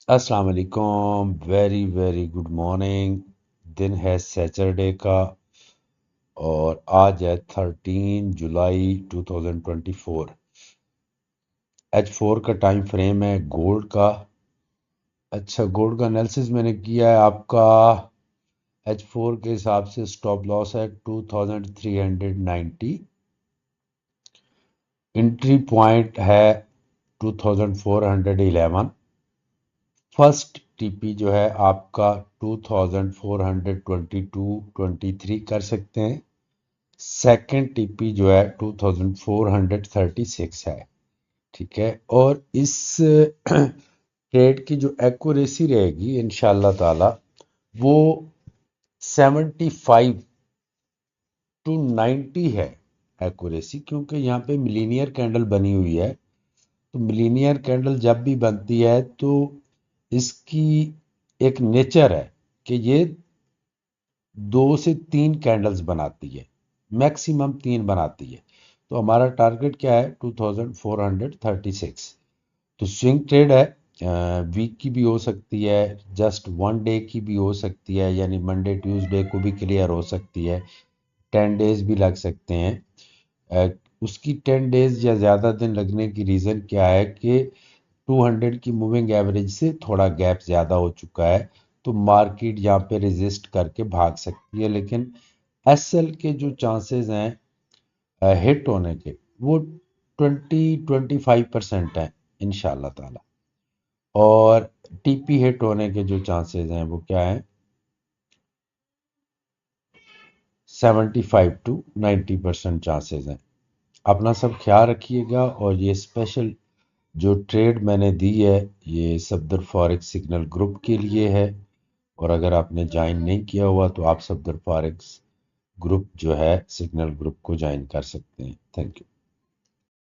अस्सलाम वालेकुम। Very very good morning. दिन है सैटरडे का और आज है 13 जुलाई 2024। H4 का टाइम फ्रेम है गोल्ड का। अच्छा, गोल्ड का एनालिसिस मैंने किया है। आपका H4 के हिसाब से स्टॉप लॉस है 2390। एंट्री पॉइंट है 2411। फर्स्ट टीपी जो है आपका 2422-23 कर सकते हैं। सेकंड टीपी जो है 2436 है। ठीक है, और इस ट्रेड की जो एक्यूरेसी रहेगी इंशाल्लाह ताला वो 75 to 90 है एक्यूरेसी, क्योंकि यहाँ पे मिलीनियर कैंडल बनी हुई है। तो मिलीनियर कैंडल जब भी बनती है तो इसकी एक नेचर है कि ये 2 से 3 कैंडल्स बनाती है, मैक्सिमम 3 बनाती है। तो हमारा टारगेट क्या है 2436। तो स्विंग ट्रेड है, वीक की भी हो सकती है, जस्ट 1 डे की भी हो सकती है, यानी मंडे ट्यूसडे को भी क्लियर हो सकती है। 10 डेज भी लग सकते हैं। अ, उसकी 10 डेज या ज़्यादा दिन लगने की रीज़न क्या है कि 200 की मूविंग एवरेज से थोड़ा गैप ज़्यादा हो चुका है। तो मार्केट यहाँ पे रेजिस्ट करके भाग सकती है, लेकिन एसएल के जो चांसेस हैं हिट होने के, वो 20-25% हैं इंशाल्लाह ताला। और टीपी हिट होने के जो चांसेस हैं वो क्या है, 75 to 90% चांसेस हैं। अपना सब ख्याल रखिएगा। और ये स्पेशल जो ट्रेड मैंने दी है ये सफदर फॉरेक्स सिग्नल ग्रुप के लिए है। और अगर आपने ज्वाइन नहीं किया हुआ तो आप सफदर फॉरेक्स ग्रुप जो है सिग्नल ग्रुप को ज्वाइन कर सकते हैं। Thank you.